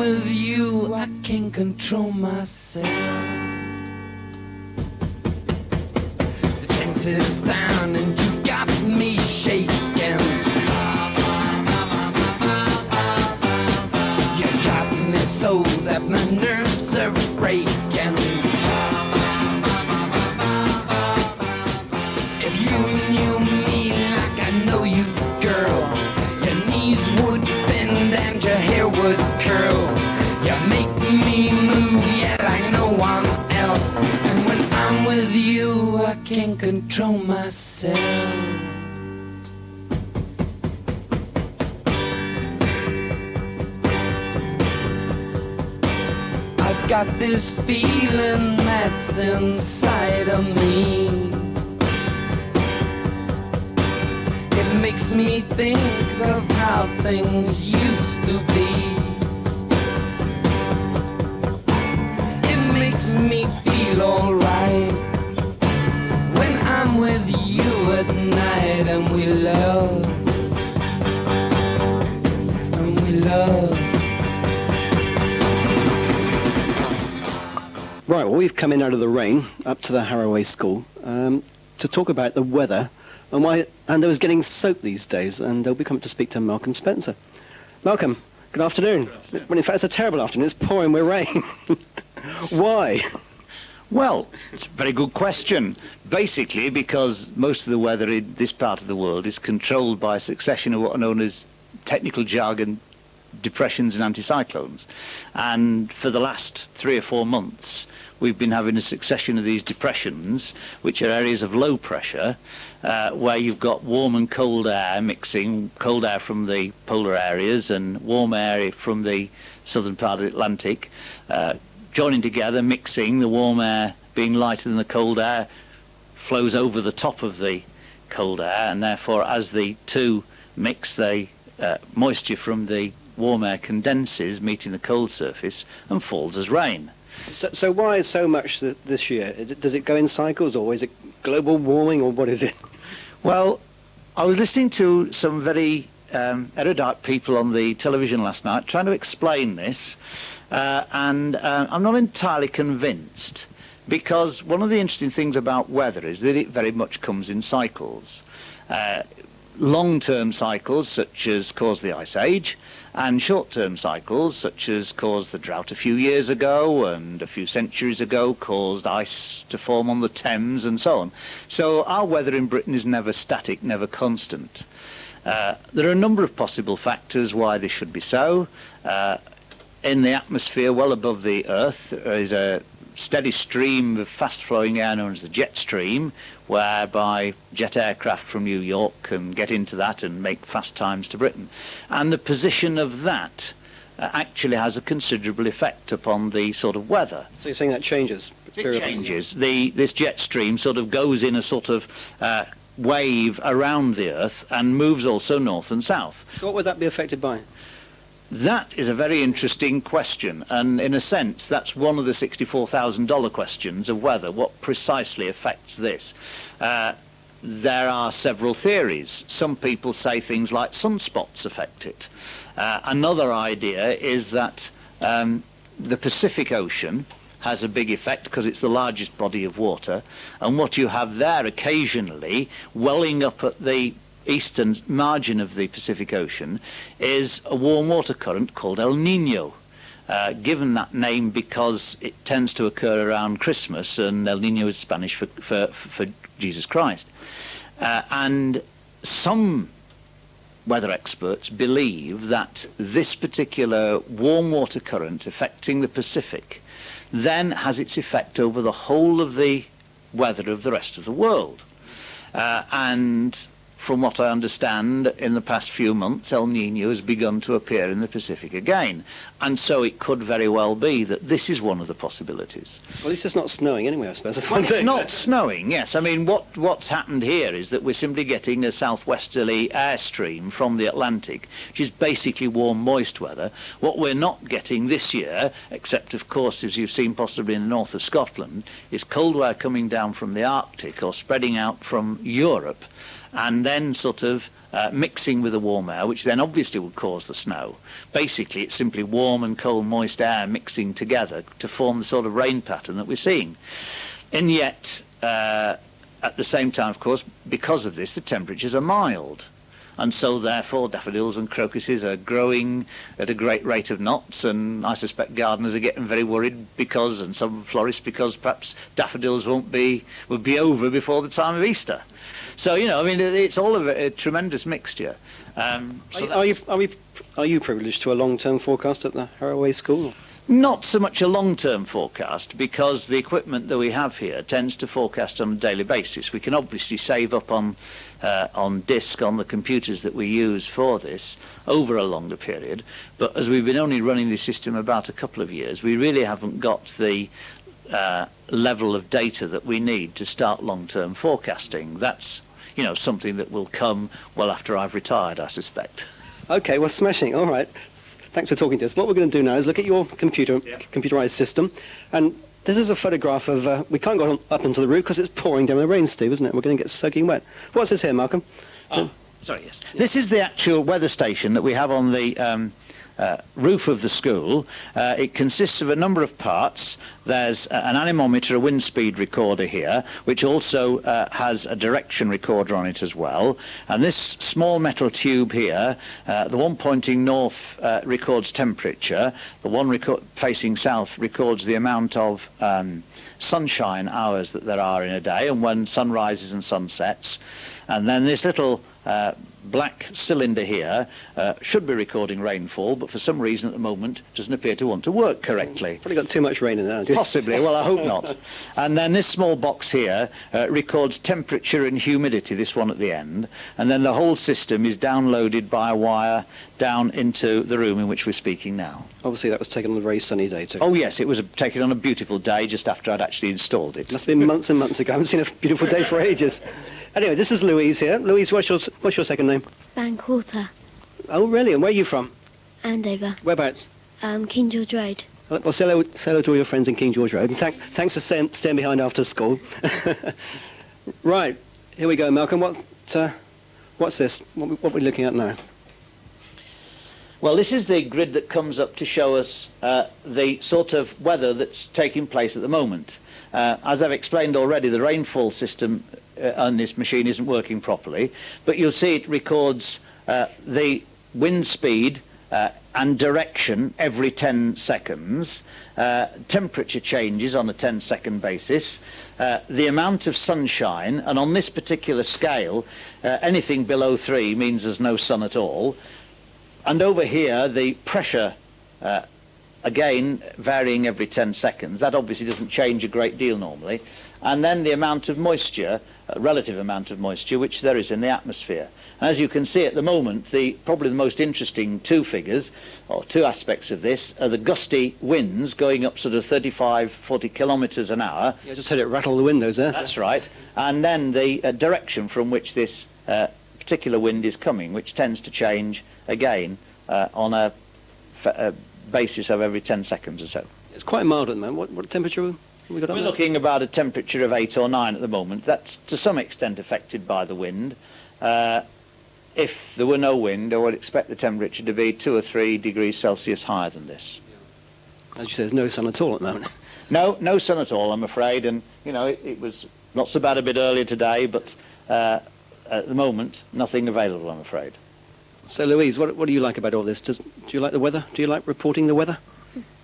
with you, I can't control myself. The fence is down and you got me shaking. You got me so that my nerves are breaking. If you knew me like I know you, girl, your knees would bend and your hair would curl. You make me move, yeah, like no one else. And when I'm with you, I can't control myself. I've got this feeling that's inside of me. It makes me think of how things used to be. It makes me feel alright when I'm with you at night and we love, and we love. Right, well, we've come in out of the rain up to the Harroway School to talk about the weather and why Andover's getting soaked these days, and we'll be coming to speak to Malcom Spenser. Malcom, good afternoon. Good afternoon. Well, in fact, it's a terrible afternoon. It's pouring with rain. Why? Well, it's a very good question. Basically, because most of the weather in this part of the world is controlled by a succession of what are known as technical jargon depressions and anticyclones. And for the last 3 or 4 months, we've been having a succession of these depressions, which are areas of low pressure, where you've got warm and cold air mixing, cold air from the polar areas and warm air from the southern part of the Atlantic, joining together, mixing, the warm air being lighter than the cold air, flows over the top of the cold air, and therefore as the two mix, the moisture from the warm air condenses, meeting the cold surface, and falls as rain. So why is so much this year? Does it go in cycles, or is it global warming, or what is it? Well, I was listening to some very erudite people on the television last night trying to explain this, and I'm not entirely convinced, because one of the interesting things about weather is that it very much comes in cycles. Long-term cycles, such as caused the Ice Age, and short-term cycles, such as caused the drought a few years ago and a few centuries ago, caused ice to form on the Thames and so on. So our weather in Britain is never static, never constant. There are a number of possible factors why this should be so. In the atmosphere, well above the Earth, there is a steady stream of fast-flowing air known as the jet stream, whereby jet aircraft from New York can get into that and make fast times to Britain. And the position of that actually has a considerable effect upon the sort of weather. So you're saying that changes? It changes. This jet stream sort of goes in a sort of wave around the Earth and moves also north and south. So what would that be affected by? That is a very interesting question, and in a sense that's one of the $64,000 questions of weather. What precisely affects this? There are several theories. Some people say things like sunspots affect it. Another idea is that the Pacific Ocean has a big effect because it's the largest body of water, and what you have there occasionally welling up at the eastern margin of the Pacific Ocean is a warm water current called El Nino, given that name because it tends to occur around Christmas, and El Nino is Spanish for Jesus Christ. And some weather experts believe that this particular warm water current affecting the Pacific then has its effect over the whole of the weather of the rest of the world. And from what I understand, in the past few months, El Nino has begun to appear in the Pacific again. And so it could very well be that this is one of the possibilities. Well, at least it's not snowing anyway, I suppose. That's Well, one it's thing. not snowing, yes. I mean, what's happened here is that we're simply getting a southwesterly airstream from the Atlantic, which is basically warm, moist weather. What we're not getting this year, except, of course, as you've seen possibly in the north of Scotland, is cold air coming down from the Arctic or spreading out from Europe, and then sort of mixing with the warm air, which then obviously would cause the snow. Basically, it's simply warm and cold, moist air mixing together to form the sort of rain pattern that we're seeing. And yet, at the same time, of course, because of this, the temperatures are mild. And so, therefore, daffodils and crocuses are growing at a great rate of knots, and I suspect gardeners are getting very worried because, and some florists, because perhaps daffodils will be over before the time of Easter. So, you know, I mean, it's all of a tremendous mixture. Are you privileged to a long-term forecast at the Harroway School? Not so much a long-term forecast, because the equipment that we have here tends to forecast on a daily basis. We can obviously save up on disk on the computers that we use for this over a longer period, but as we've been only running this system about a couple of years, we really haven't got the level of data that we need to start long-term forecasting. That's, you know, something that will come well after I've retired, I suspect. Okay, well, smashing. All right. Thanks for talking to us. What we're going to do now is look at your computerized system, and this is a photograph of, we can't go up onto the roof because it's pouring down with rain, Steve, isn't it? We're going to get soaking wet. What's this here, Malcolm? Sorry, yes. This is the actual weather station that we have on the roof of the school. It consists of a number of parts. There's an anemometer, a wind speed recorder here, which also has a direction recorder on it as well. And this small metal tube here, the one pointing north records temperature, the one facing south records the amount of sunshine hours that there are in a day and when sun rises and sun sets. And then this little black cylinder here should be recording rainfall, but for some reason at the moment doesn't appear to want to work correctly. Probably got too much rain in there, hasn't it? Possibly, well, I hope not. And then this small box here records temperature and humidity, this one at the end, and then the whole system is downloaded by a wire down into the room in which we're speaking now. Obviously that was taken on a very sunny day too. Oh yes, it was taken on a beautiful day just after I'd actually installed it. Must have been months and months ago. I haven't seen a beautiful day for ages. Anyway, this is Louise here. Louise, what's your second name? Quarter. Oh, really? And where are you from? Andover. Whereabouts? King George Road. Well, say hello to all your friends in King George Road. And thanks for staying behind after school. Right, here we go, Malcolm. What's this? What are we looking at now? Well, this is the grid that comes up to show us the sort of weather that's taking place at the moment. As I've explained already, the rainfall system on this machine isn't working properly, but you'll see it records the wind speed and direction every 10 seconds, temperature changes on a 10-second basis, the amount of sunshine, and on this particular scale, anything below 3 means there's no sun at all, and over here the pressure, again varying every 10 seconds. That obviously doesn't change a great deal normally, and then the amount of moisture, relative amount of moisture, which there is in the atmosphere. As you can see at the moment, probably the most interesting two figures, or two aspects of this, are the gusty winds going up sort of 35, 40 kilometres an hour. Yeah, I just heard it rattle the windows there. That's right. And then the direction from which this particular wind is coming, which tends to change again on a basis of every 10 seconds or so. It's quite mild at the moment. What temperature have we got? We're looking about a temperature of 8 or 9 at the moment. That's to some extent affected by the wind. If there were no wind, I would expect the temperature to be 2 or 3 degrees Celsius higher than this. As you say, there's no sun at all at the moment. No sun at all, I'm afraid. And, you know, it was not so bad a bit earlier today, but at the moment, nothing available, I'm afraid. So, Louise, what do you like about all this? Do you like the weather? Do you like reporting the weather?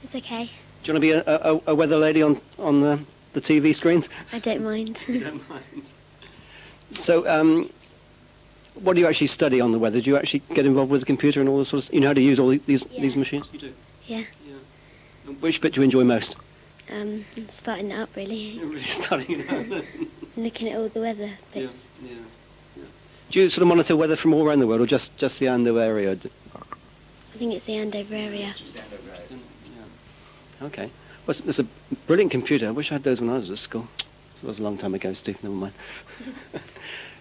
It's okay. Do you want to be a weather lady on the TV screens? I don't mind. You don't mind. So, what do you actually study on the weather? Do you actually get involved with the computer and all this sort of... You know how to use all these machines? You do? Yeah. Which bit do you enjoy most? Starting it up, really. Really starting it up. Looking at all the weather bits. Yeah. Do you sort of monitor weather from all around the world, or just the Andover area? I think it's the Andover area. Yeah. Okay. Well, it's a brilliant computer. I wish I had those when I was at school. It was a long time ago, Steve. Never mind.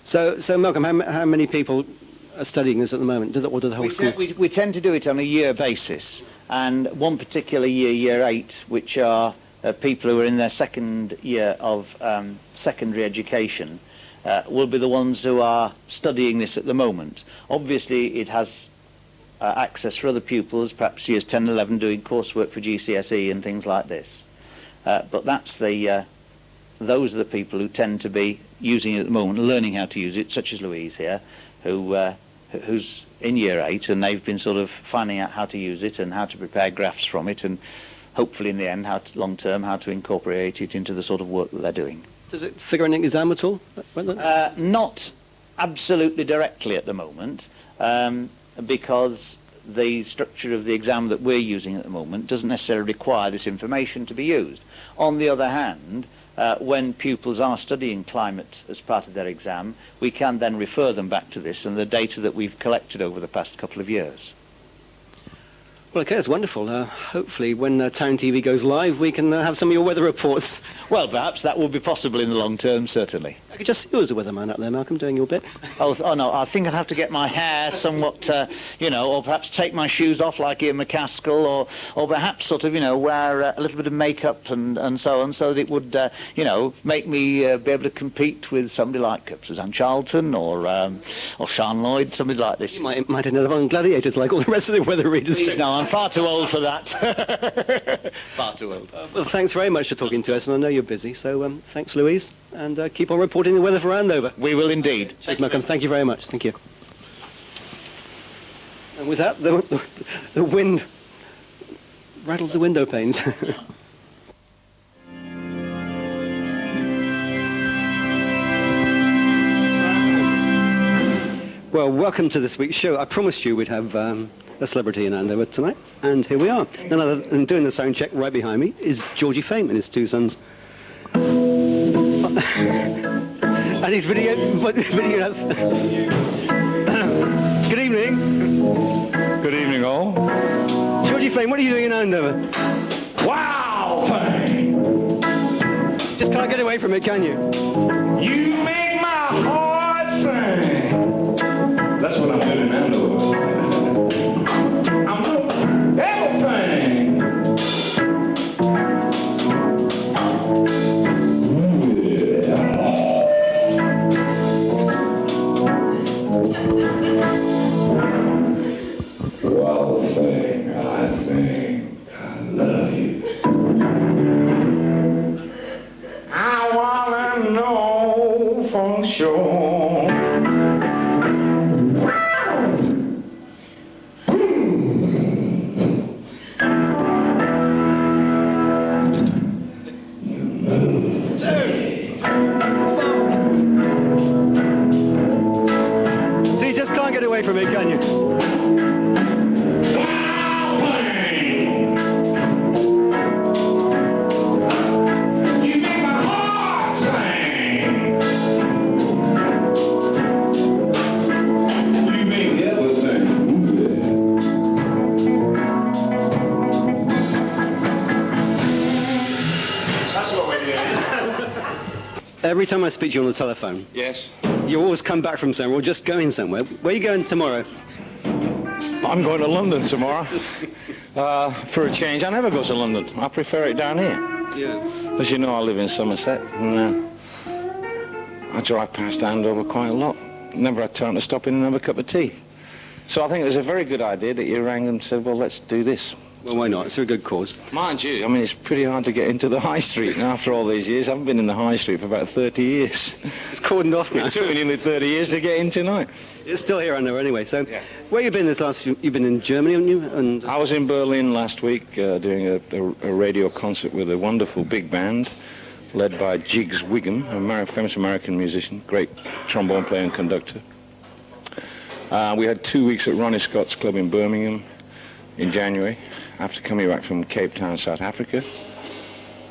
So Malcolm, how many people are studying this at the moment? Or do the whole school? We tend to do it on a year basis, and one particular year, year 8, which are people who are in their second year of secondary education, will be the ones who are studying this at the moment. Obviously, it has access for other pupils, perhaps years 10 and 11 doing coursework for GCSE and things like this. But that's those are the people who tend to be using it at the moment, learning how to use it, such as Louise here, who's in year 8, and they've been sort of finding out how to use it and how to prepare graphs from it, and hopefully in the end, long term, how to incorporate it into the sort of work that they're doing. Does it figure in an exam at all? Not absolutely directly at the moment, because the structure of the exam that we're using at the moment doesn't necessarily require this information to be used. On the other hand, when pupils are studying climate as part of their exam, we can then refer them back to this and the data that we've collected over the past couple of years. Well, okay, that's wonderful. Hopefully, when Town TV goes live, we can have some of your weather reports. Well, perhaps that will be possible in the long term, certainly. I could just see you as a weatherman out there, Malcolm, doing your bit. Oh no, I think I'd have to get my hair somewhat, or perhaps take my shoes off like Ian McCaskill, or perhaps sort of, wear a little bit of makeup and so on, so that it would, make me be able to compete with somebody like Suzanne Charlton or Sean Lloyd, somebody like this. You might end up on Gladiators like all the rest of the weather readers do. No, I'm far too old for that. Far too old. Well, thanks very much for talking to us, and I know you're busy, so thanks, Louise, and keep on reporting the weather for Andover. We will indeed. Thanks, Malcolm. Thank you very much. Thank you. And with that, the wind rattles the window panes. Well, welcome to this week's show. I promised you we'd have a celebrity in Andover tonight, and here we are. None other than doing the sound check right behind me is Georgie Fame and his 2 sons. And his video has... Good evening. Good evening, all. Georgie Fame, what are you doing in Andover? Wow, Fame! Just can't get away from it, can you? You make my heart sing. That's what I'm doing in Andover. I'm doing everything. Well, Fame, I think I love you. I wanna know for sure. So you just can't get away from it, can you? Every time I speak to you on the telephone, Yes? you always come back from somewhere or just going somewhere. Where are you going tomorrow? I'm going to London tomorrow for a change. I never go to London. I prefer it down here. Yeah. As you know, I live in Somerset, and I drive past Andover quite a lot. Never had time to stop in and have a cup of tea. So I think it was a very good idea that you rang and said, well, let's do this. Well, why not? It's a good cause. Mind you, I mean, it's pretty hard to get into the high street. And after all these years, I haven't been in the high street for about 30 years. It's cordoned off now. It took me nearly 30 years to get in tonight. It's still here, I know, anyway. So, Yeah. where you been this last... You've been in Germany, haven't you? And I was in Berlin last week doing a radio concert with a wonderful big band led by Jiggs Wiggum, a famous American musician, great trombone player and conductor. We had 2 weeks at Ronnie Scott's club in Birmingham in January, after coming back from Cape Town, South Africa.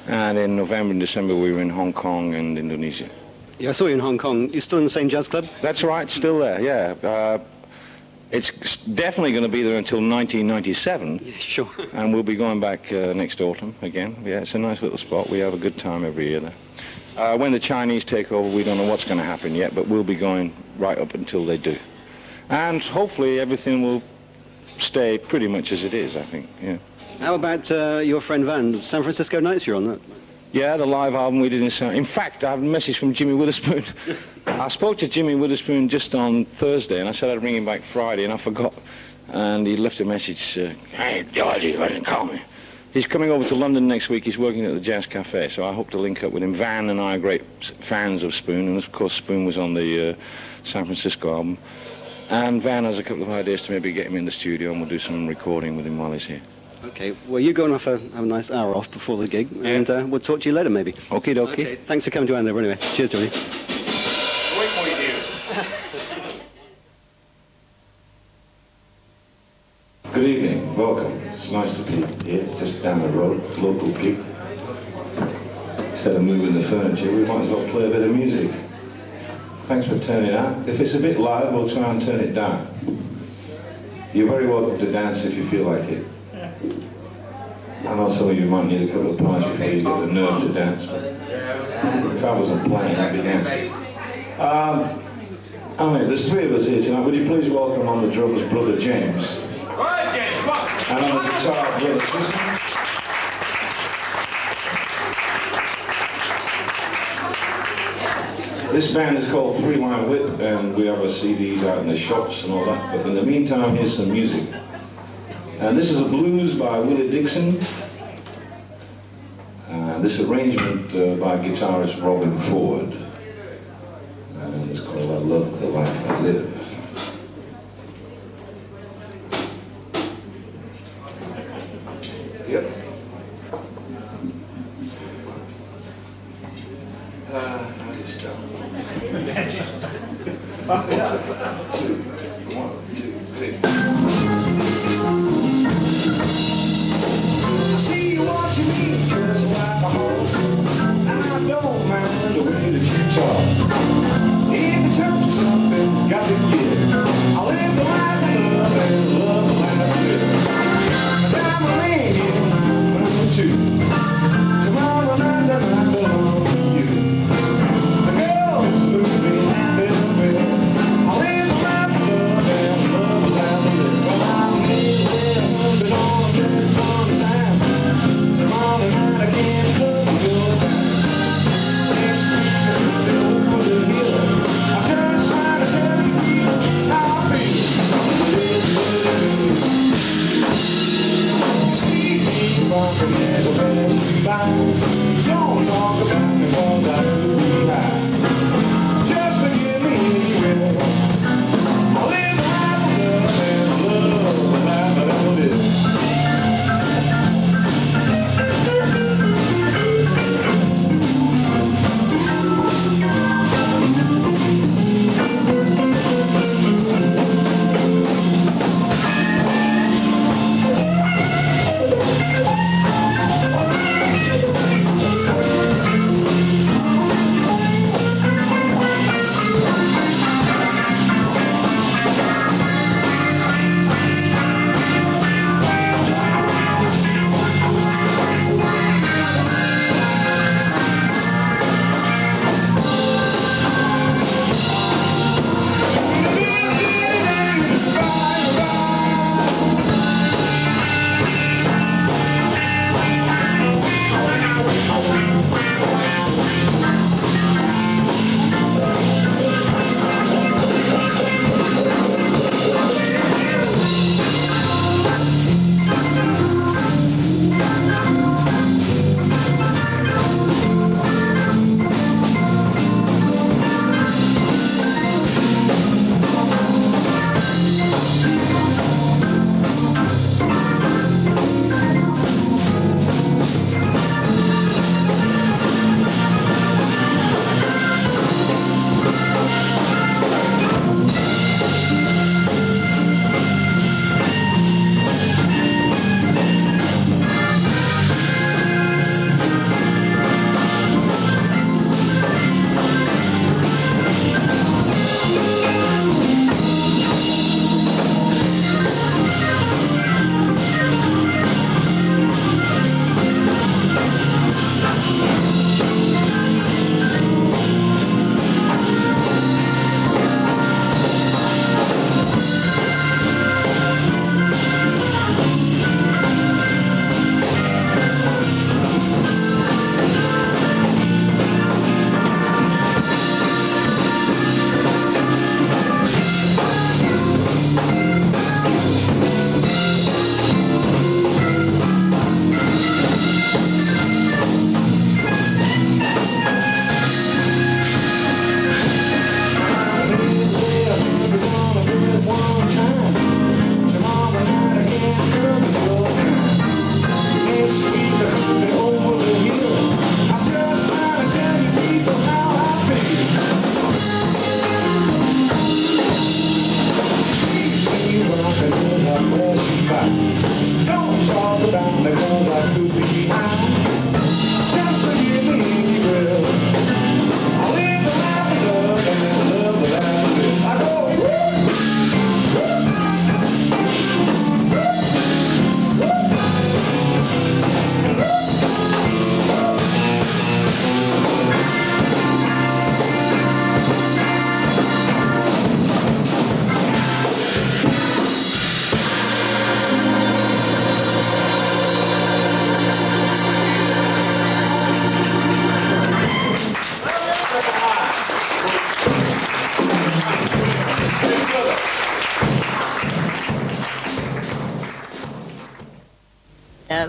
And in November and December, we were in Hong Kong and Indonesia. yeah, I saw you in Hong Kong. You're still in the same jazz club? That's right, still there, yeah. It's definitely going to be there until 1997, Yeah, sure. and we'll be going back next autumn again. Yeah, it's a nice little spot. We have a good time every year there. When the Chinese take over, we don't know what's going to happen yet, but we'll be going right up until they do. And hopefully everything will stay pretty much as it is, I think, yeah. How about your friend Van, San Francisco Nights? You're on that? Yeah, the live album we did in San... In fact, I have a message from Jimmy Witherspoon I spoke to Jimmy Witherspoon just on Thursday, and I said I'd ring him back Friday, and I forgot. And he left a message, hey, Georgie, why didn't call me? He's coming over to London next week. He's working at the Jazz Cafe, so I hope to link up with him. Van and I are great fans of Spoon, and of course Spoon was on the San Francisco album. And Van has a couple of ideas to maybe get him in the studio, and we'll do some recording with him while he's here. Okay, well, you go and have a nice hour off before the gig, and we'll talk to you later, maybe. Okie dokie. Okay, thanks for coming to Andover anyway. Cheers, Johnny. Good evening, welcome. It's nice to be here, just down the road, local gig. Instead of moving the furniture, we might as well play a bit of music. Thanks for turning out. If it's a bit loud, we'll try and turn it down. You're very welcome to dance if you feel like it. I know some of you might need a couple of pints before you get the nerve to dance, but if I wasn't playing, I'd be dancing. There's three of us here tonight. Would you please welcome on the drums Brother James? And on the guitar, Brother Tristan. This band is called Three Line Whip, and we have our CDs out in the shops and all that. But in the meantime, here's some music. And this is a blues by Willie Dixon. And this arrangement by guitarist Robin Ford. And it's called I Love the Life I Live. Yep. I'll just start. 1, 2, 3. I see you watching me just like a hawk. I don't mind the way that you talk. If you touch me something, got to give. I live the life I love and love the life I live. I'm a lady, I'm a two. Tomorrow night I belong to you. The girl is moving and I live the life I love and love the life I live. Well, I'm living, but on a good long time. Tomorrow night I can't look your time. Same street, over the hill. I'm just trying to tell you how I feel. Walking as a best by. Don't talk about me while I do high. Just forgive me anyway. I live the life of love and love the life I don't live.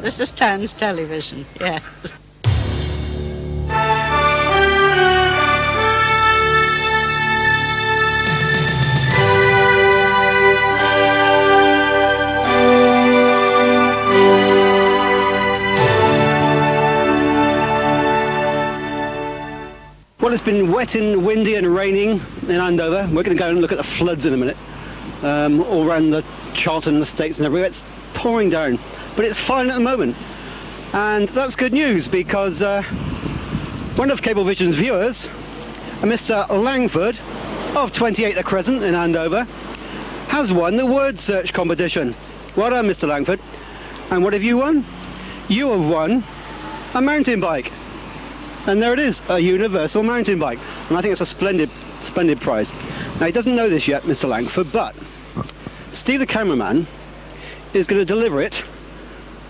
This is Town's television, yeah. Well, it's been wet and windy and raining in Andover. We're going to go and look at the floods in a minute. All around the Charlton estates and everywhere. It's pouring down, but it's fine at the moment. And that's good news because one of Cablevision's viewers, a Mr. Langford of 28 The Crescent in Andover, has won the word search competition. Well done, Mr. Langford. And what have you won? You have won a mountain bike. And there it is, a universal mountain bike. And I think it's a splendid prize. Now, he doesn't know this yet, Mr. Langford, but Steve the cameraman is going to deliver it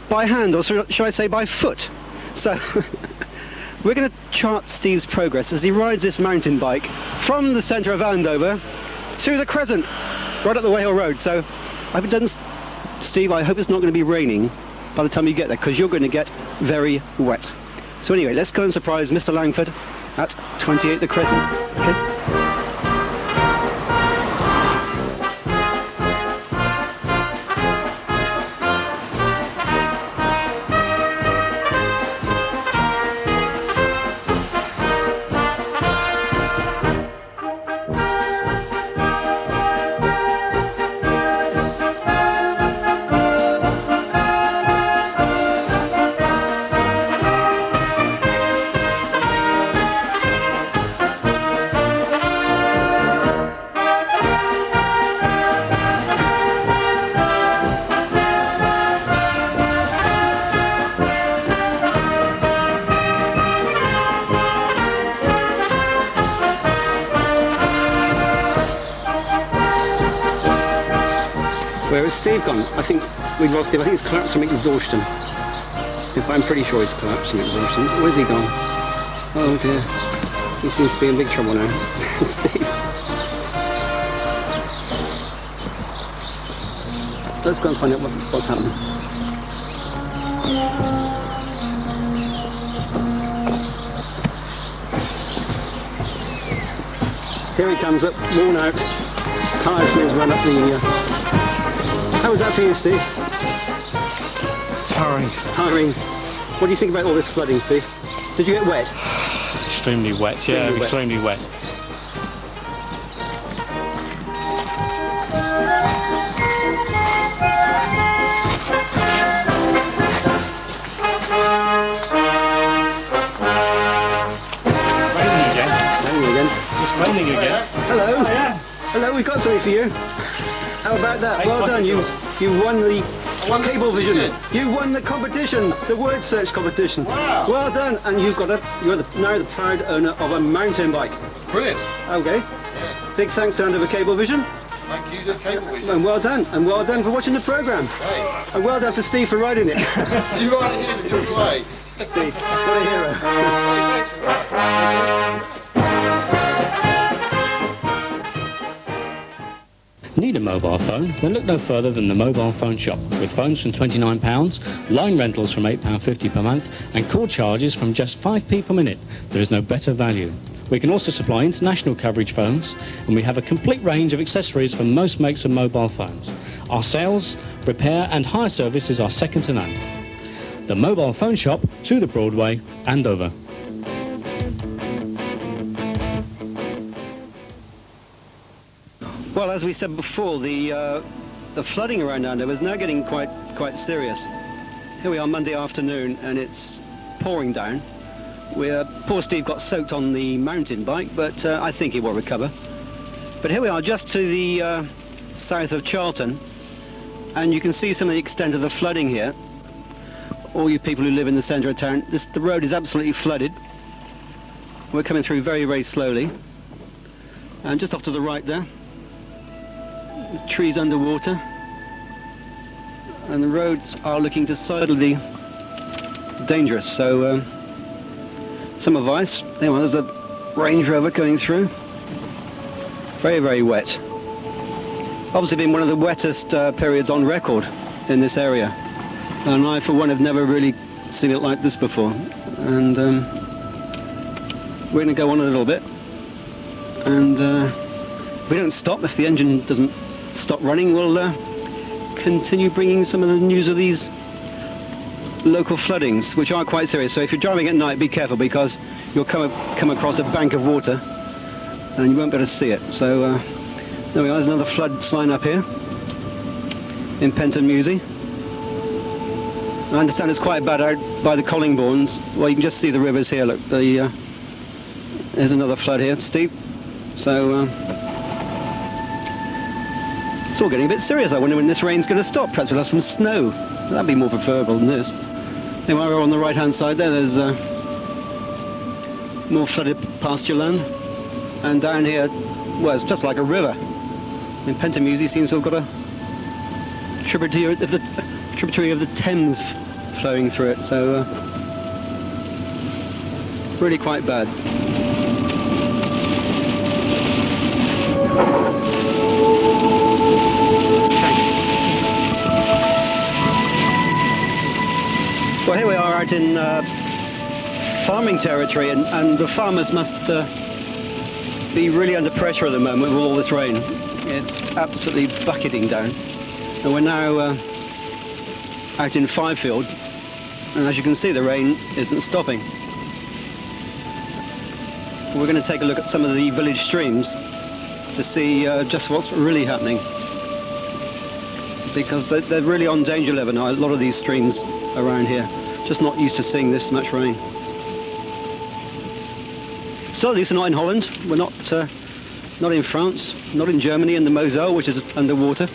by hand, or should I say by foot. So we're going to chart Steve's progress as he rides this mountain bike from the centre of Andover to the Crescent, right up the Whale Road. So Steve, I hope it's not going to be raining by the time you get there, because you're going to get very wet. So anyway, let's go and surprise Mr. Langford at 28 The Crescent. Okay. Where is Steve gone? I think we've lost Steve. I think he's collapsed from exhaustion. I'm pretty sure he's collapsed from exhaustion. Where's he gone? Oh dear. He seems to be in big trouble now. Steve. Let's go and find out what's happening. Here he comes up, worn out, tired from his run up the... How was that for you, Steve? Tiring. Tiring. What do you think about all this flooding, Steve? Did you get wet? Extremely wet, extremely wet. Raining again. It's raining again. Hello. Oh, yeah. Hello, we've got something for you. How about that? Well done, you won the Cablevision. You won the competition, the word search competition. Wow. Well done, and you're now the proud owner of a mountain bike. Brilliant. Okay. Yeah. Big thanks to Andover Cablevision. Thank you to Cablevision. And well done for watching the programme. Great. And well done for Steve for riding it. Do you ride it here the George way? Steve, what a hero. Thanks for that. Need a mobile phone? Then look no further than the Mobile Phone Shop, with phones from £29, line rentals from £8.50 per month, and call charges from just 5p per minute. There is no better value. We can also supply international coverage phones, and we have a complete range of accessories for most makes of mobile phones. Our sales, repair and hire services are second to none. The Mobile Phone Shop, to the Broadway, Andover. Well, as we said before, the flooding around Andover is now getting quite serious. Here we are Monday afternoon, and it's pouring down. Poor Steve got soaked on the mountain bike, but I think he will recover. But here we are, just to the south of Charlton, and you can see some of the extent of the flooding here. All you people who live in the centre of town, the road is absolutely flooded. We're coming through very, very slowly. And just off to the right there, the trees underwater, and the roads are looking decidedly dangerous. So some advice. Anyway, there's a Range Rover going through. Very, very wet. Obviously been one of the wettest periods on record in this area. And I, for one, have never really seen it like this before. And we're going to go on a little bit. And if we don't stop, if the engine doesn't stop running, we'll continue bringing some of the news of these local floodings, which are quite serious. So if you're driving at night, be careful, because you'll come across a bank of water and you won't be able to see it. So there we are, there's another flood sign up here in Penton Musey. I understand it's quite bad out by the Collingbournes. Well, you can just see the rivers here. Look, there's another flood here, steep. So it's all getting a bit serious. I wonder when this rain's going to stop. Perhaps we'll have some snow. That'd be more preferable than this. Anyway, we're on the right-hand side there. There's more flooded pasture land. And down here, well, it's just like a river. I mean, Penton Musey seems to have got a tributary of the Thames flowing through it. So really quite bad. Well, here we are out in farming territory, and the farmers must be really under pressure at the moment with all this rain. It's absolutely bucketing down. And we're now out in Fyfield, and as you can see, the rain isn't stopping. We're going to take a look at some of the village streams to see just what's really happening, because they're really on danger level now, a lot of these streams around here. Just not used to seeing this much rain. So at least we're not in Holland, we're not in France, not in Germany in the Moselle, which is underwater.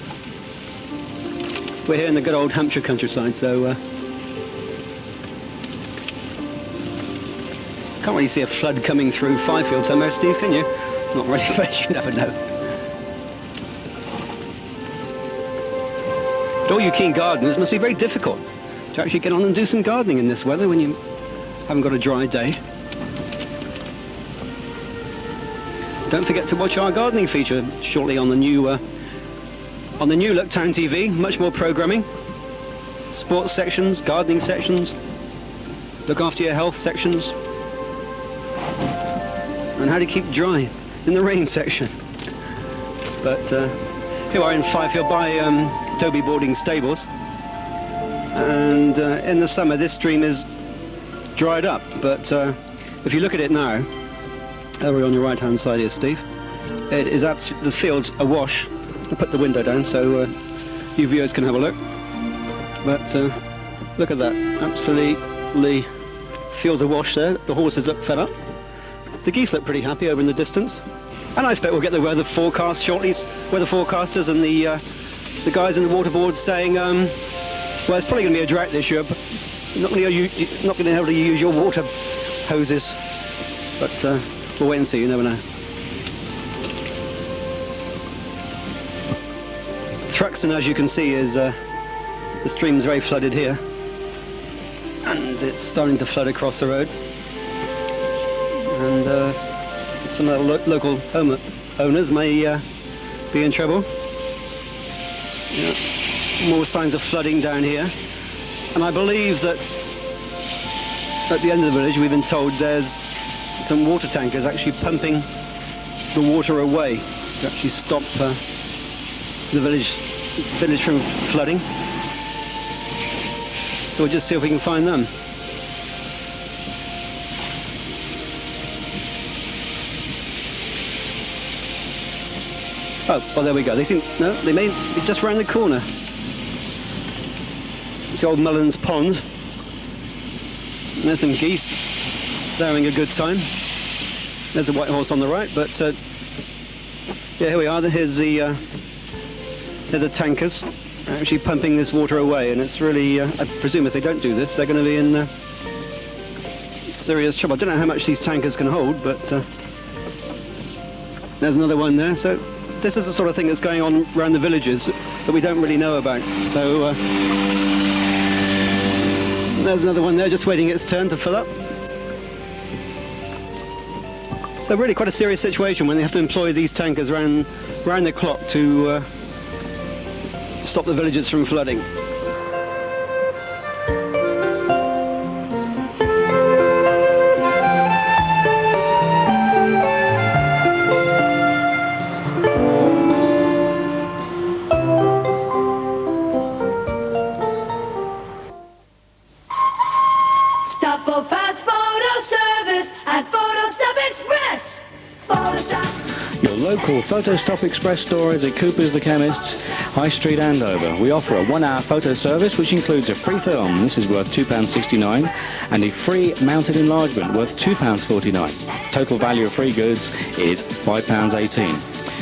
We're here in the good old Hampshire countryside, so can't really see a flood coming through Fyfield somewhere, Steve, can you? Not really, but you never know. But all you keen gardeners must be very difficult to actually get on and do some gardening in this weather when you haven't got a dry day. Don't forget to watch our gardening feature shortly on the new Look Town TV. Much more programming, sports sections, gardening sections, look after your health sections, and how to keep dry in the rain section. But here we are in Fyfield by Toby Boarding Stables. And in the summer this stream is dried up, but if you look at it now, over on your right hand side here, Steve, it is the field's awash. I'll put the window down so you viewers can have a look, but look at that, absolutely field's awash there. The horses look fed up, the geese look pretty happy over in the distance, and I expect we'll get the weather forecast shortly. Weather forecasters and the guys in the waterboard saying well, it's probably going to be a drought this year, but you're not going to be able to use your water hoses. But we'll wait and see, you never know. Thruxton, as you can see, is the stream's very flooded here. And it's starting to flood across the road. And some of the local owners may be in trouble. Yeah. More signs of flooding down here, and I believe that at the end of the village we've been told there's some water tankers actually pumping the water away to actually stop the village from flooding. So we'll just see if we can find them. Oh, well, there we go. They may be just round the corner. It's the old Mullins Pond. And there's some geese. They're having a good time. There's a white horse on the right, but yeah, here we are. Here's the tankers actually pumping this water away, and it's really, I presume if they don't do this, they're going to be in serious trouble. I don't know how much these tankers can hold, but there's another one there. So this is the sort of thing that's going on around the villages that we don't really know about. So there's another one there, just waiting its turn to fill up. So really quite a serious situation when they have to employ these tankers round the clock to stop the villages from flooding. stop for fast photo service at Photo Stop Express. Photo Stop. Your local Photo Stop Express store is at Cooper's the Chemist's, High Street, Andover. We offer a 1-hour photo service which includes a free film, this is worth £2.69, and a free mounted enlargement worth £2.49. Total value of free goods is £5.18.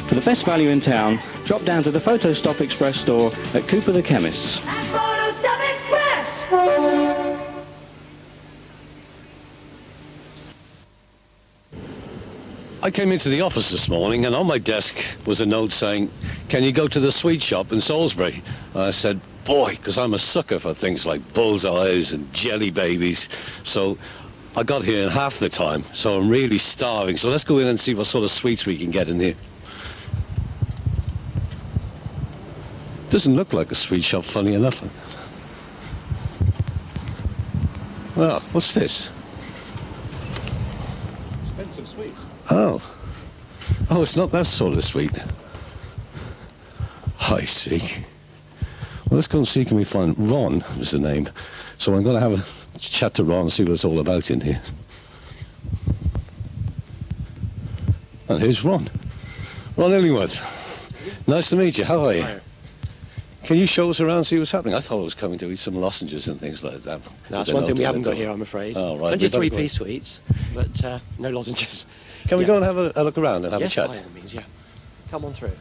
For the best value in town, drop down to the Photo Stop Express store at Cooper the Chemist's. At Photo Stop Express. I came into the office this morning and on my desk was a note saying, can you go to the sweet shop in Salisbury? I said, boy, because I'm a sucker for things like bullseyes and jelly babies. So I got here in half the time, so I'm really starving. So let's go in and see what sort of sweets we can get in here. Doesn't look like a sweet shop, funny enough. Well, what's this? Expensive sweet. Oh, it's not that sort of sweet. I see. Well, let's go and see, can we find... Ron was the name. So I'm going to have a chat to Ron and see what it's all about in here. And here's Ron. Ron Illingworth. Nice to meet you. How are you? Hi. Can you show us around and see what's happening? I thought I was coming to eat some lozenges and things like that. That's one thing we haven't got here, I'm afraid. Oh, right. Plenty of three-piece sweets, but no lozenges. Can we go and have a look around and have Yes, a chat? by all means, yeah. Come on through.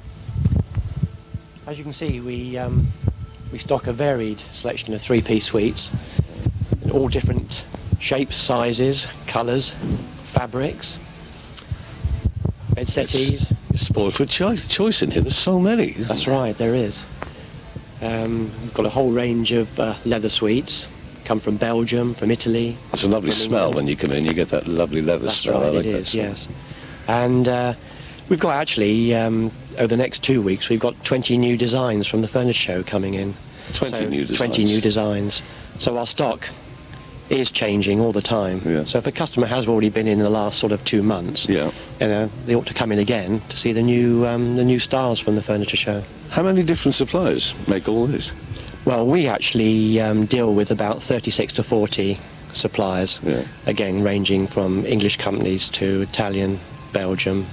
As you can see, we stock a varied selection of three-piece sweets, in all different shapes, sizes, colours, fabrics, bed settees. You're spoiled for choice in here. There's so many. That's right, there is. We've got a whole range of leather sweets. Come from Belgium, from Italy. It's a lovely from smell England. when you come in. You get that lovely leather That's smell. right, I like it that is, smell. yes. And we've got actually, over the next 2 weeks, we've got 20 new designs from the furniture show coming in. 20 new designs. 20 new designs. So our stock is changing all the time. Yeah. So if a customer has already been in the last sort of 2 months, Yeah. they ought to come in again to see the new styles from the furniture show. How many different suppliers make all this? Well, we actually deal with about 36 to 40 suppliers, Yeah. again ranging from English companies to Italian, Belgium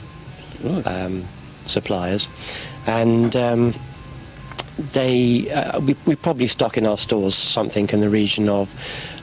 Right. suppliers, and we probably stock in our stores something in the region of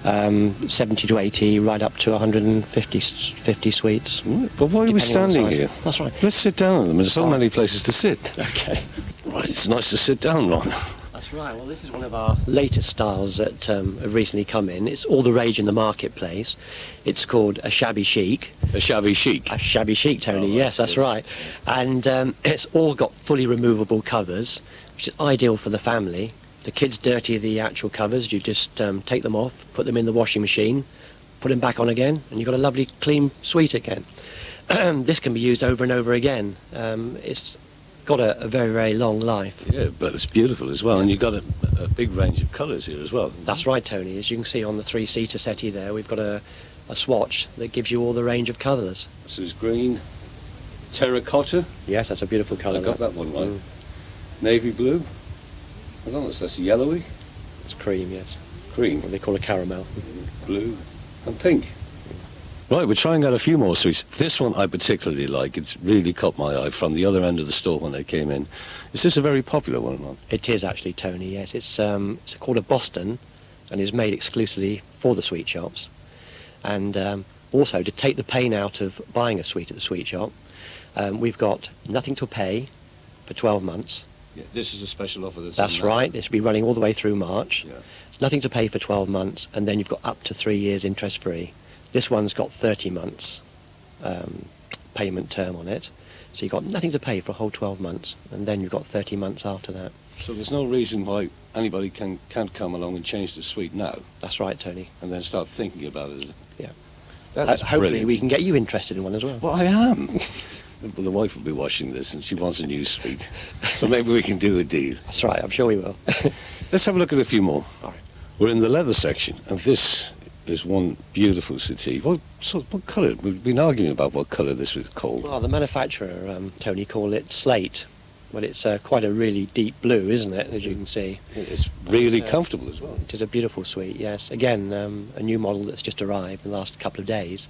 70 to 80, right up to 150 sweets. Right. But why are we depending on the standing size. here? That's right. Let's sit down on them. There's so Fine. many places to sit. Okay. Right, it's nice to sit down, Ron. That's right. Well, this is one of our latest styles that have recently come in. It's all the rage in the marketplace. It's called a shabby chic. A shabby chic. A shabby chic, Tony. Oh, right, yes, that's yes. right. And it's all got fully removable covers, which is ideal for the family. The kids dirty the actual covers. You just take them off, put them in the washing machine, put them back on again, and you've got a lovely clean suite again. This can be used over and over again. It's got a very, very long life. Yeah, but it's beautiful as well, and you've got a big range of colours here as well. That's right, Tony. As you can see on the three-seater settee there, we've got a swatch that gives you all the range of colours. This is green, terracotta. Yes, that's a beautiful colour. I got that one right. Navy blue. I don't know if that's yellowy. It's cream, yes. Cream. What they call a caramel. Blue and pink. Right, we're trying out a few more sweets. This one I particularly like. It's really caught my eye from the other end of the store when they came in. Is this a very popular one, Ron? It is actually, Tony, yes. It's called a Boston and is made exclusively for the sweet shops. And also, to take the pain out of buying a sweet at the sweet shop, we've got nothing to pay for 12 months. Yeah, this is a special offer. That's right. This will be running all the way through March. Yeah. Nothing to pay for 12 months, and then you've got up to 3 years interest-free. This one's got 30 months payment term on it. So you've got nothing to pay for a whole 12 months, and then you've got 30 months after that. So there's no reason why anybody can't come along and change the suite now. That's right, Tony. And then start thinking about it. Yeah. That is Hopefully brilliant. we can get you interested in one as well. Well, I am. The wife will be watching this and she wants a new suite. So maybe we can do a deal. That's right, I'm sure we will. Let's have a look at a few more. All right. We're in the leather section, and this is one beautiful settee. What colour? We've been arguing about what colour this was called. Well, the manufacturer, Tony, call it slate. Well, it's quite a really deep blue, isn't it, as you can see. It's really comfortable as well. It is a beautiful suite, yes. Again, a new model that's just arrived in the last couple of days,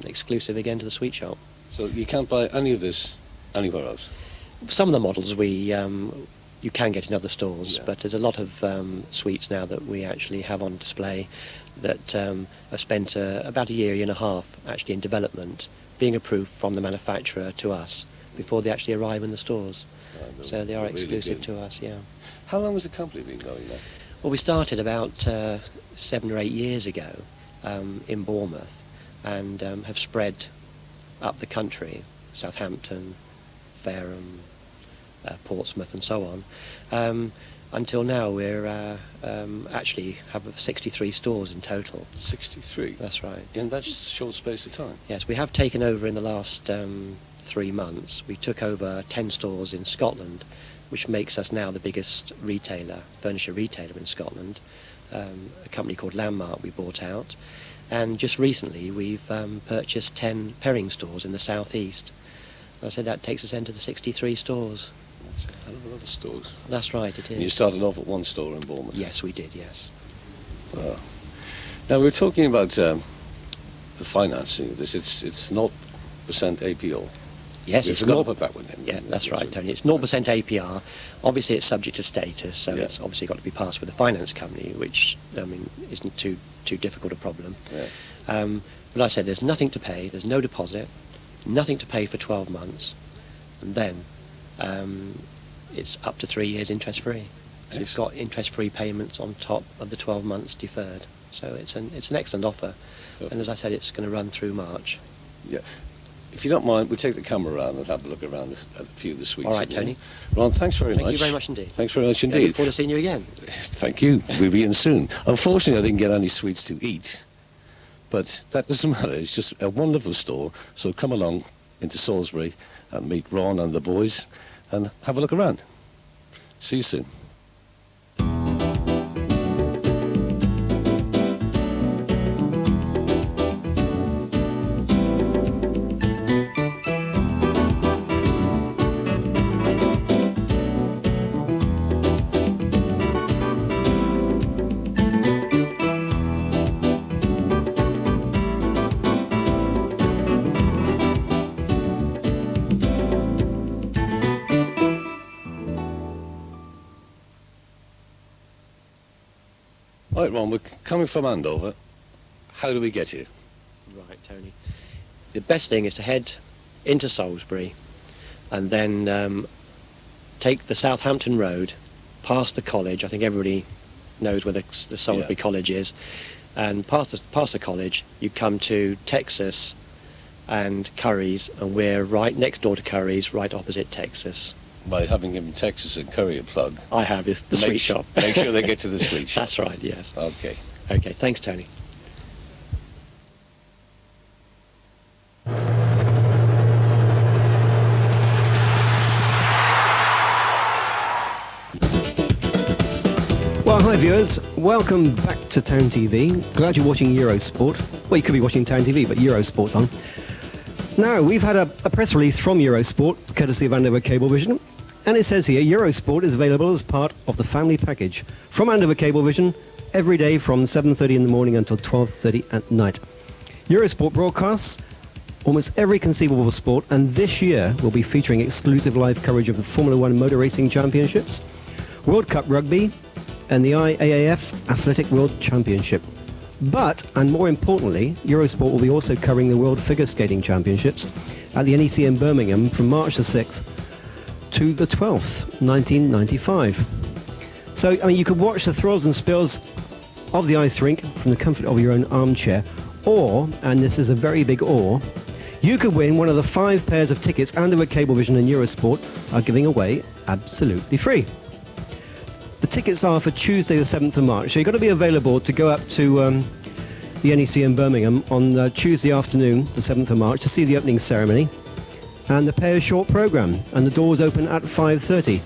exclusive again to the sweet shop. So you can't buy any of this anywhere else? Some of the models you can get in other stores, but there's a lot of suites now that we actually have on display that have spent about a year and a half actually in development, being approved from the manufacturer to us before they actually arrive in the stores. So they are exclusive to us, yeah. How long has the company been going now? Well, we started about 7 or 8 years ago in Bournemouth and have spread up the country, Southampton, Fareham, Portsmouth and so on. Until now we're actually have 63 stores in total. 63? That's right. In that short space of time? Yes, we have taken over in the last 3 months. We took over 10 stores in Scotland, which makes us now the biggest retailer, furniture retailer in Scotland. A company called Landmark we bought out. And just recently we've purchased 10 Perring stores in the southeast. I said that takes us into the 63 stores. That's a hell of a lot of stores. That's right, it is. And you started off at one store in Bournemouth? Yes, we did, yes. Wow. Now, we were talking about the financing of this. It's 0% APR. Yes, We've it's forgot to 0%. put that one in. Yeah, that's right, Tony. It's 0% APR. Obviously, it's subject to status, so it's obviously got to be passed with a finance company, which, I mean, isn't too difficult a problem. Yeah. But like I said, there's nothing to pay. There's no deposit, nothing to pay for 12 months, and then it's up to 3 years interest-free. So you've got interest-free payments on top of the 12 months deferred. So it's an excellent offer. Sure. And as I said, it's going to run through March. Yeah. If you don't mind, we'll take the camera around and have a look around at a few of the suites. All right, Tony. Ron, thanks very much. Thank you very much indeed. Thanks very much I indeed. look forward to seeing you again. Thank you. We'll be in soon. Unfortunately, I didn't get any sweets to eat, but that doesn't matter. It's just a wonderful store. So come along into Salisbury and meet Ron and the boys and have a look around. See you soon. Right, Ron, we're coming from Andover. How do we get here? Right, Tony. The best thing is to head into Salisbury and then take the Southampton Road past the college. I think everybody knows where the Salisbury College is. And past the college, you come to Texas and Curry's, and we're right next door to Curry's, right opposite Texas. By having given Texas and Curry a plug. I have, it's the sweet shop. Make sure they get to the sweet shop. That's right, yes. Okay. Okay, thanks, Tony. Well, hi viewers, welcome back to Town TV. Glad you're watching Eurosport. Well, you could be watching Town TV, but Eurosport's on. Now, we've had a press release from Eurosport, courtesy of Andover Cablevision, and it says here, Eurosport is available as part of the family package from Andover Cablevision every day from 7:30 in the morning until 12:30 at night. Eurosport broadcasts almost every conceivable sport, and this year will be featuring exclusive live coverage of the Formula One Motor Racing Championships, World Cup Rugby, and the IAAF Athletic World Championship. But, and more importantly, Eurosport will be also covering the World Figure Skating Championships at the NEC in Birmingham from March the 6th to the 12th, 1995. So, I mean, you could watch the thrills and spills of the ice rink from the comfort of your own armchair, or, and this is a very big or, you could win one of the 5 pairs of tickets Andover Cablevision and Eurosport are giving away absolutely free. The tickets are for Tuesday the 7th of March, so you've got to be available to go up to the NEC in Birmingham on Tuesday afternoon, the 7th of March, to see the opening ceremony and the Pay Short programme, and the doors open at 5:30.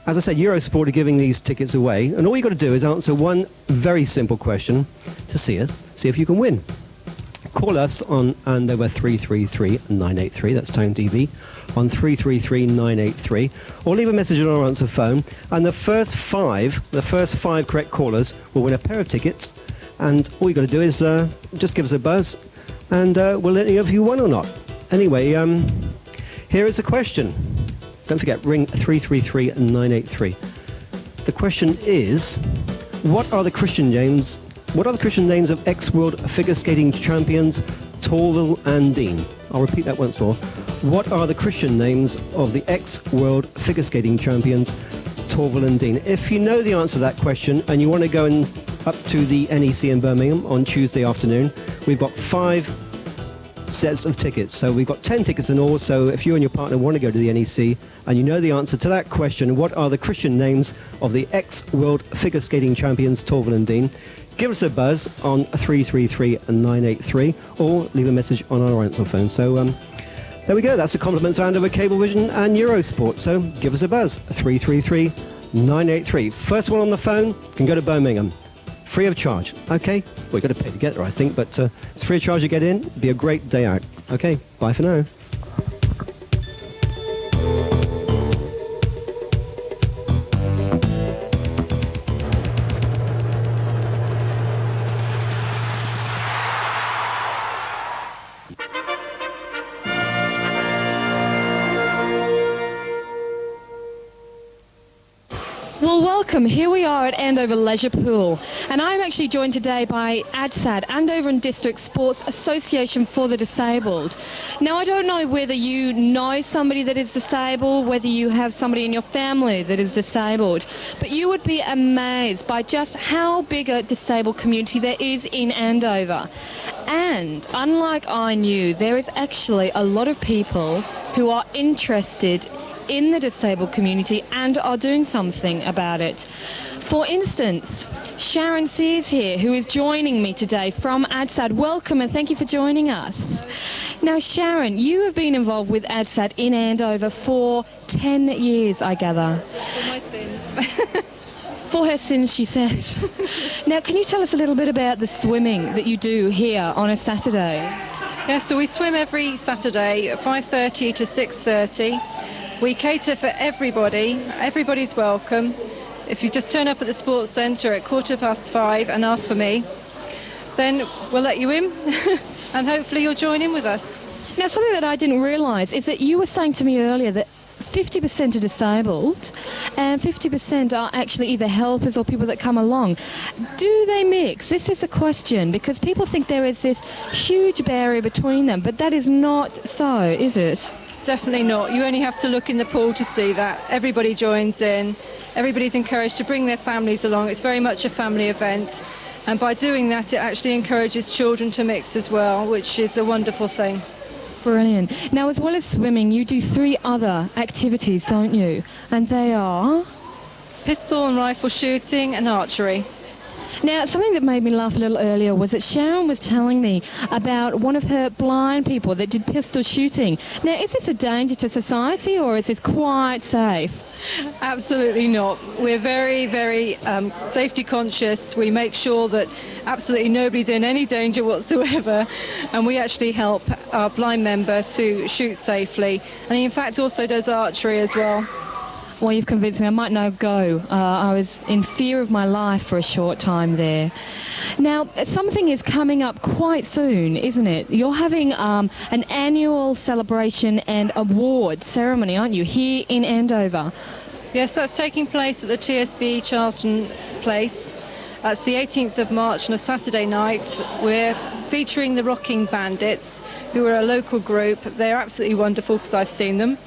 As I said, Eurosport are giving these tickets away, and all you've got to do is answer one very simple question to see if you can win. call us on Andover 333 983, that's Town TV, on 333 983, or leave a message on our answer phone, and the first five correct callers will win a pair of tickets, and all you got to do is just give us a buzz, and we'll let you know if you won or not. Anyway, here is the question. Don't forget, ring 333 983. The question is, what are the Christian names of ex-world figure skating champions Torvill and Dean? I'll repeat that once more. What are the Christian names of the ex-world figure skating champions Torvill and Dean? If you know the answer to that question and you want to go up to the NEC in Birmingham on Tuesday afternoon, we've got 5 sets of tickets. So we've got 10 tickets in all. So if you and your partner want to go to the NEC and you know the answer to that question, what are the Christian names of the ex-world figure skating champions Torvill and Dean? Give us a buzz on 333 983 or leave a message on our answer phone. So there we go. That's the compliments of Andover Cablevision and Eurosport. So give us a buzz, 333 983. First one on the phone can go to Birmingham. Free of charge. Okay? Well, you've got to pay to get there, I think, but it's free of charge to get in. It'll be a great day out. Okay, bye for now. Well, welcome. Here we are at Andover Leisure Pool, and I'm actually joined today by ASAD, Andover and District Sports Association for the Disabled. Now, I don't know whether you know somebody that is disabled, whether you have somebody in your family that is disabled, but you would be amazed by just how big a disabled community there is in Andover. And unlike I knew, there is actually a lot of people who are interested in the disabled community and are doing something about it. For instance, Sharon Sears here, who is joining me today from ASAD. Welcome and thank you for joining us. Now, Sharon, you have been involved with ASAD in Andover for 10 years, I gather. For my sins. For her sins, she says. Now, can you tell us a little bit about the swimming that you do here on a Saturday? Yeah, so we swim every Saturday at 5:30 to 6:30. We cater for everybody. Everybody's welcome. If you just turn up at the sports centre at 5:15 and ask for me, then we'll let you in and hopefully you'll join in with us. Now, something that I didn't realise is that you were saying to me earlier that 50% are disabled and 50% are actually either helpers or people that come along. Do they mix? This is a question because people think there is this huge barrier between them, but that is not so, is it? Definitely not. You only have to look in the pool to see that. Everybody joins in. Everybody's encouraged to bring their families along. It's very much a family event. And by doing that, it actually encourages children to mix as well, which is a wonderful thing. Brilliant. Now, as well as swimming, you do 3 other activities, don't you? And they are? Pistol and rifle shooting and archery. Now, something that made me laugh a little earlier was that Sharon was telling me about one of her blind people that did pistol shooting. Now, is this a danger to society or is this quite safe? Absolutely not. We're very, very safety conscious. We make sure that absolutely nobody's in any danger whatsoever, and we actually help our blind member to shoot safely, and he in fact also does archery as well. Well, you've convinced me. I might now go. I was in fear of my life for a short time there. Now, something is coming up quite soon, isn't it? You're having an annual celebration and award ceremony, aren't you, here in Andover? Yes, that's taking place at the TSB Charlton Place. That's the 18th of March on a Saturday night. We're featuring the Rocking Bandits, who are a local group. They're absolutely wonderful because I've seen them.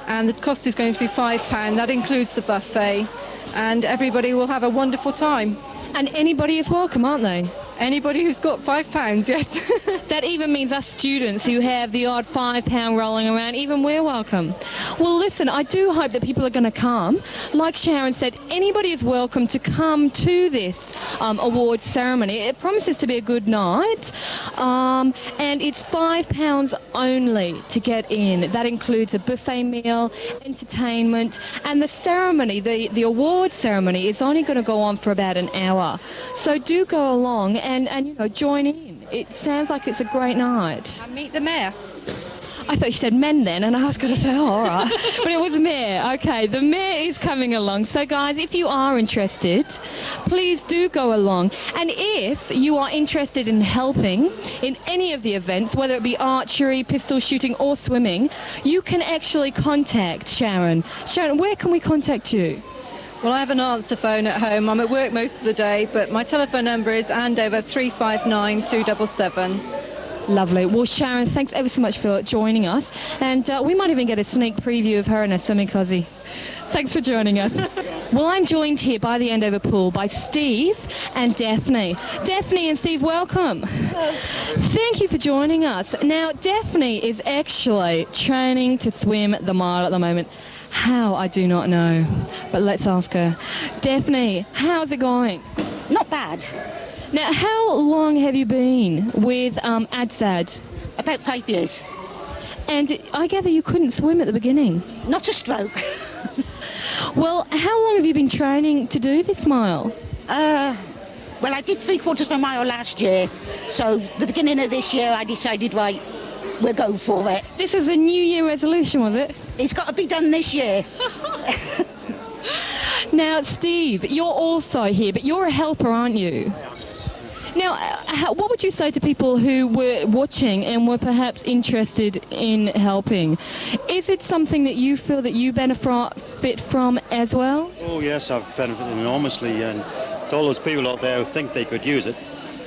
And the cost is going to be £5. That includes the buffet, and everybody will have a wonderful time. And anybody is welcome, aren't they? Anybody who's got £5, yes. That even means us students who have the odd £5 rolling around, even we're welcome. Well, listen, I do hope that people are going to come. Like Sharon said, anybody is welcome to come to this award ceremony. It promises to be a good night, and it's £5 only to get in. That includes a buffet meal, entertainment, and the ceremony, the award ceremony, is only going to go on for about an hour. So do go along and you know, join in. It sounds like it's a great night. And meet the mayor. I thought you said men then, and I was going to say, oh, all right. But it was mayor. Okay, the mayor is coming along. So, guys, if you are interested, please do go along. And if you are interested in helping in any of the events, whether it be archery, pistol shooting, or swimming, you can actually contact Sharon. Sharon, where can we contact you? Well, I have an answer phone at home. I'm at work most of the day, but my telephone number is Andover 359 277. Lovely. Well, Sharon, thanks ever so much for joining us. And we might even get a sneak preview of her in her swimming cozy. Thanks for joining us. Well, I'm joined here by the Andover Pool by Steve and Daphne. Daphne and Steve, welcome. Thank you for joining us. Now, Daphne is actually training to swim the mile at the moment. How, I do not know. But let's ask her. Daphne, how's it going? Not bad. Now, how long have you been with ASAD? About 5 years. And I gather you couldn't swim at the beginning. Not a stroke. Well, how long have you been training to do this mile? Well, I did 3/4 of a mile last year. So the beginning of this year, I decided, right, we'll go for it. This is a New Year resolution, was it? It's got to be done this year. Now, Steve, you're also here, but you're a helper, aren't you? Now, what would you say to people who were watching and were perhaps interested in helping? Is it something that you feel that you benefit from as well? Oh yes, I've benefited enormously, and to all those people out there who think they could use it,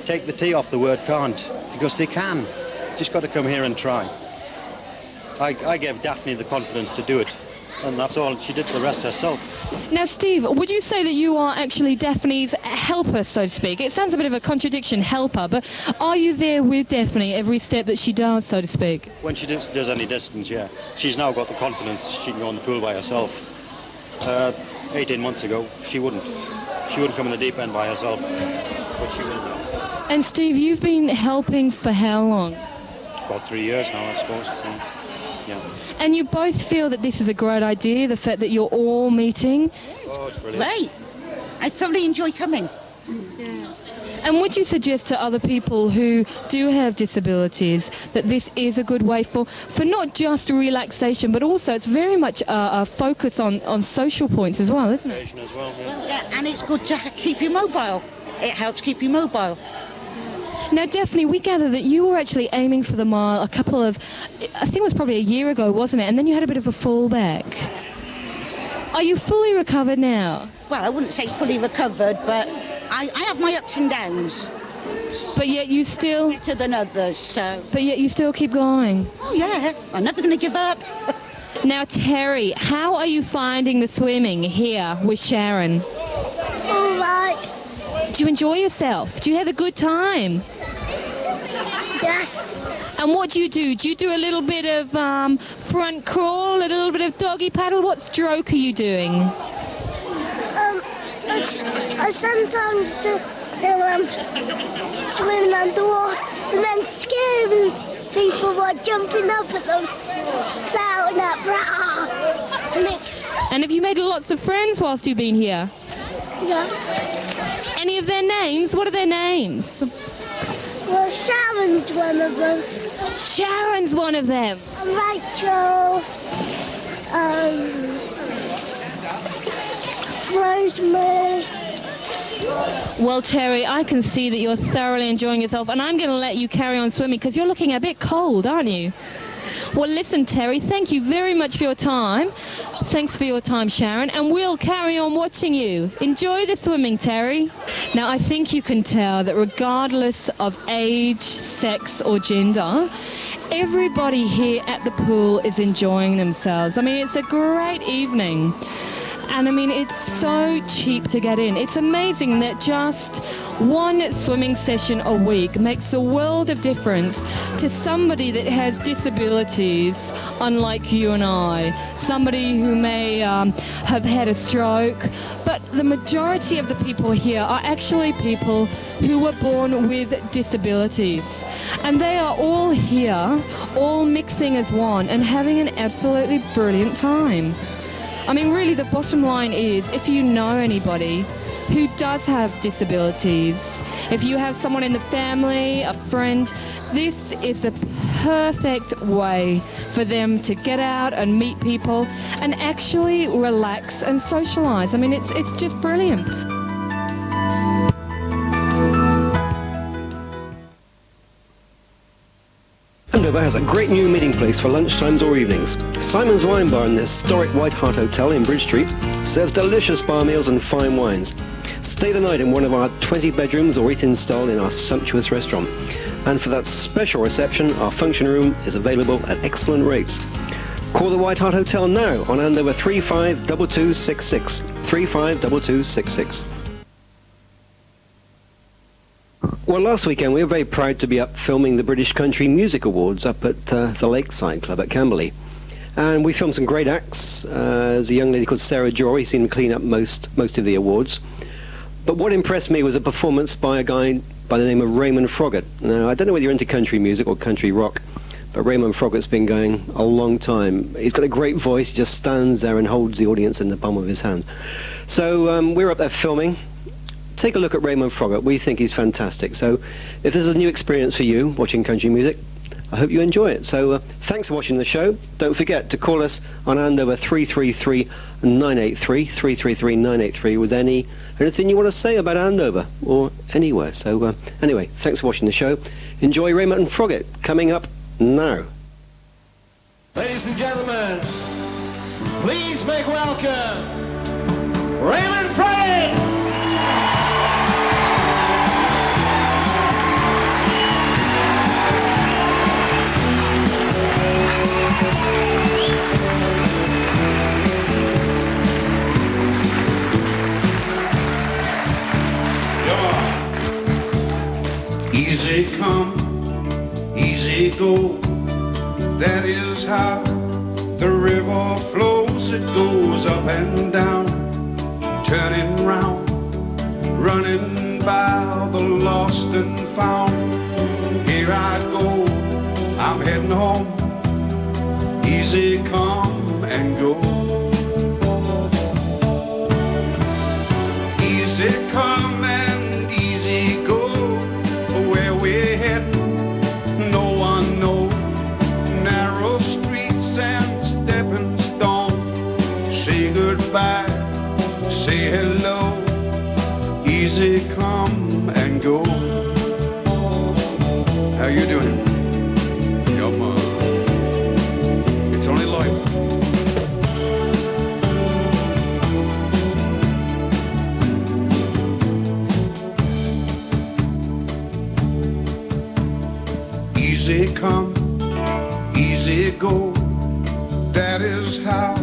take the T off the word can't, because they can. Just got to come here and try. I gave Daphne the confidence to do it, and that's all. She did the rest herself. Now, Steve, would you say that you are actually Daphne's helper, so to speak? It sounds a bit of a contradiction, helper, but are you there with Daphne every step that she does, so to speak? When she does any distance, yeah. She's now got the confidence she can go in the pool by herself. 18 months ago, she wouldn't. She wouldn't come in the deep end by herself, but she will now. And Steve, you've been helping for how long? About 3 years now, I suppose. Yeah. And you both feel that this is a great idea, the fact that you're all meeting? Oh, it's brilliant. Great. I thoroughly enjoy coming. Yeah. And would you suggest to other people who do have disabilities that this is a good way for not just relaxation, but also it's very much a focus on social points as well, isn't it? As well, yeah. Well, yeah, and it's good to keep you mobile. It helps keep you mobile. Now, Daphne, we gather that you were actually aiming for the mile I think it was probably a year ago, wasn't it? And then you had a bit of a fallback. Are you fully recovered now? Well, I wouldn't say fully recovered, but I have my ups and downs. But yet you still... Better than others, so... But yet you still keep going? Oh, yeah. I'm never going to give up. Now, Terry, how are you finding the swimming here with Sharon? All right. Do you enjoy yourself? Do you have a good time? Yes. And what do? Do you do a little bit of front crawl, a little bit of doggy paddle? What stroke are you doing? I sometimes do swimming underwater and then scaring people by jumping up at them, shouting at And have you made lots of friends whilst you've been here? Yeah. Any of their names? What are their names? Well, Sharon's one of them. Sharon's one of them. And Rachel. Rosemary. Well, Terry, I can see that you're thoroughly enjoying yourself, and I'm going to let you carry on swimming because you're looking a bit cold, aren't you? Well, listen, Terry, thank you very much for your time. Thanks for your time, Sharon, and we'll carry on watching you. Enjoy the swimming, Terry. Now, I think you can tell that regardless of age, sex or gender, everybody here at the pool is enjoying themselves. I mean, it's a great evening. And I mean, it's so cheap to get in. It's amazing that just one swimming session a week makes a world of difference to somebody that has disabilities, unlike you and I. Somebody who may have had a stroke. But the majority of the people here are actually people who were born with disabilities. And they are all here, all mixing as one and having an absolutely brilliant time. I mean, really, the bottom line is, if you know anybody who does have disabilities. If you have someone in the family, a friend, this is a perfect way for them to get out and meet people and actually relax and socialise. I mean, it's just brilliant. Andover has a great new meeting place for lunchtimes or evenings. Simon's Wine Bar in the historic White Hart Hotel in Bridge Street serves delicious bar meals and fine wines. Stay the night in one of our 20 bedrooms or eat in style in our sumptuous restaurant. And for that special reception, our function room is available at excellent rates. Call the White Hart Hotel now on Andover 352266. 352266. Well, last weekend we were very proud to be up filming the British Country Music Awards up at the Lakeside Club at Camberley. And we filmed some great acts. There's a young lady called Sarah Jory, seemed to clean up most of the awards. But what impressed me was a performance by a guy by the name of Ramon Frogget. Now, I don't know whether you're into country music or country rock, but Ramon Frogget's been going a long time. He's got a great voice, he just stands there and holds the audience in the palm of his hand. So we were up there filming. Take a look at Ramon Frogget. We think he's fantastic. So if this is a new experience for you, watching country music, I hope you enjoy it. So thanks for watching the show. Don't forget to call us on Andover 333-983, 333-983 with anything you want to say about Andover or anywhere. So anyway, thanks for watching the show. Enjoy Ramon Frogget coming up now. Ladies and gentlemen, please make welcome Ramon Frogget! Easy come, easy go, that is how the river flows. It goes up and down, turning round, running by the lost and found. Here I go, I'm heading home, easy come and go. Easy come and easy go. Where we're heading, no one knows. Narrow streets and stepping stones. Say goodbye, say hello. Easy come and go. How you doing? Come on. It's only life. Easy come, easy go, that is how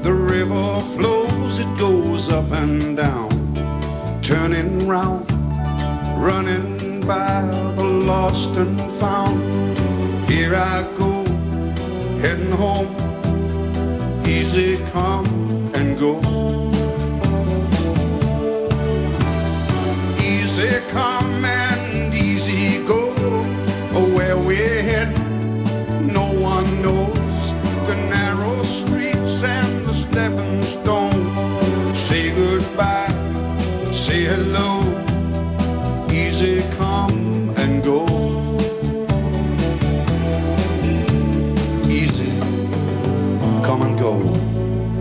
the river flows. It goes up and down, turning round, running by the lost and found. Here I go, heading home, easy come and go. Easy come and easy go. Where we're heading, no one knows. The narrow streets and the stepping stones. Say goodbye, say hello. Easy come and go. Easy come and go.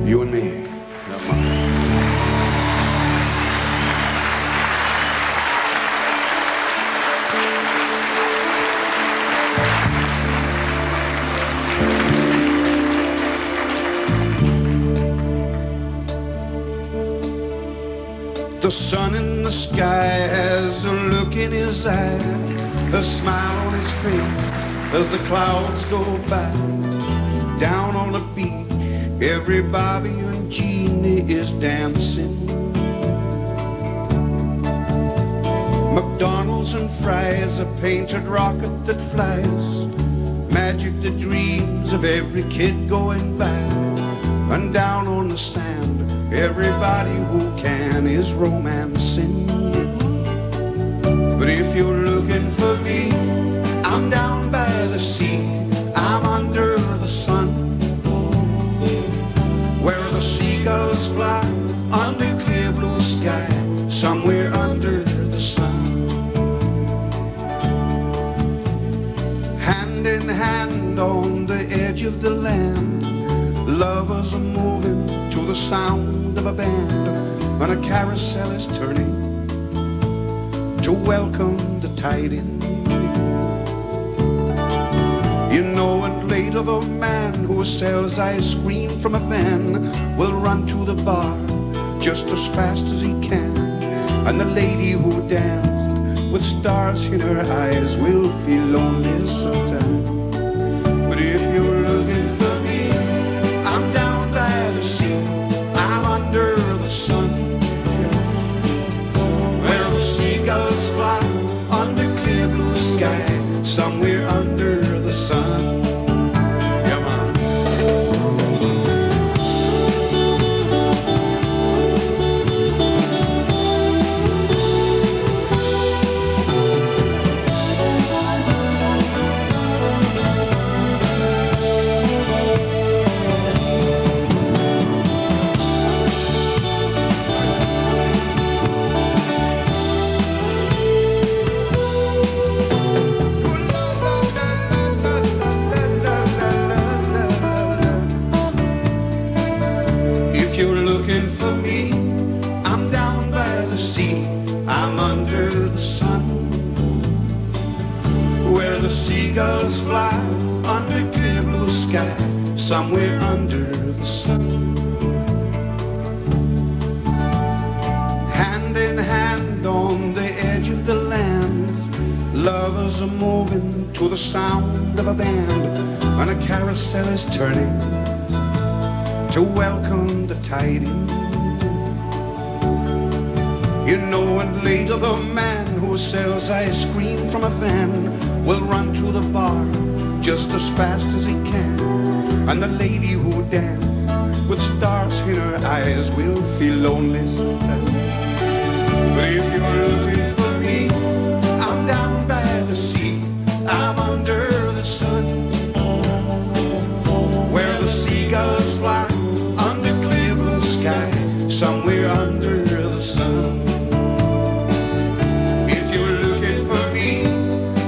You and me. Come on. The sun in the sky has a look in his eye, a smile on his face as the clouds go by. Down on the beach, every Bobby and Jeannie is dancing. McDonald's and fries, a painted rocket that flies, magic the dreams of every kid going by. And down on the sand, everybody who can is romancing. But if you're looking for me, I'm down by the sea, I'm under the sun, where the seagulls fly under clear blue sky. hand on the edge of the land. Lovers are moving to the sound of a band, and a carousel is turning to welcome the tide in. You know, and later the man who sells ice cream from a van will run to the bar just as fast as he can, and the lady who danced with stars in her eyes will feel lonely sometime. But if you're looking for me, I'm down by the sea, I'm under the sun, where the seagulls fly under clear blue sky, somewhere under the sun. Come on. If you're looking for me, I'm down by the sea, I'm under the sun, where the seagulls fly under clear blue sky, somewhere under the sun. Hand in hand on the edge of the land, lovers are moving to the sound of a band, and a carousel is turning to welcome the tide in. You know, and later the man who sells ice cream from a van will run to the bar just as fast as he can, and the lady who danced with stars in her eyes will feel lonely sometimes. But if you're looking for me, I'm down by the sea, I'm under the sun, where the seagulls fly under clear blue sky, somewhere under the sun. If you're looking for me,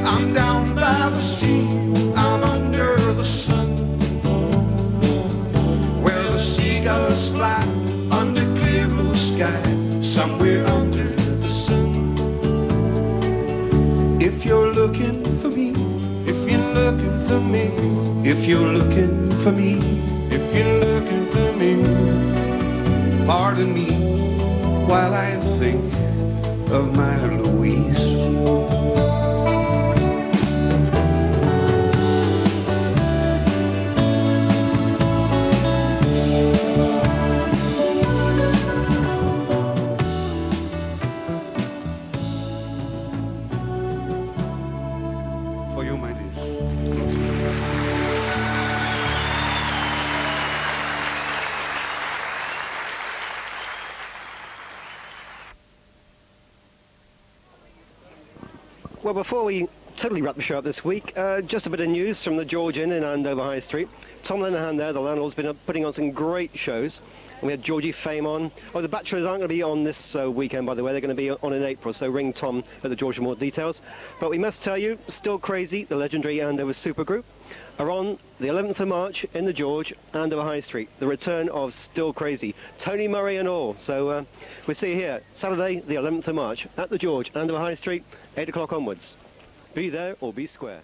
I'm down by the sea, I'm under the sun, where the seagulls fly under clear blue sky, somewhere under the sun. If you're looking for me, if you're looking for me, if you're looking for me, if you're looking for me, pardon me while I think of my Louise. For you, my dear. Well, before we totally wrap the show up this week, just a bit of news from the George Inn in Andover High Street. Tom Lenahan there, the landlord's been putting on some great shows. And we had Georgie Fame on. Oh, the Bachelors aren't going to be on this weekend, by the way. They're going to be on in April, so ring Tom at the George for more details. But we must tell you, Still Crazy, the legendary Andover supergroup, are on the 11th of March in the George, Andover High Street. The return of Still Crazy, Tony Murray and all. So we'll see you here, Saturday, the 11th of March, at the George, Andover High Street, 8 o'clock onwards. Be there or be square.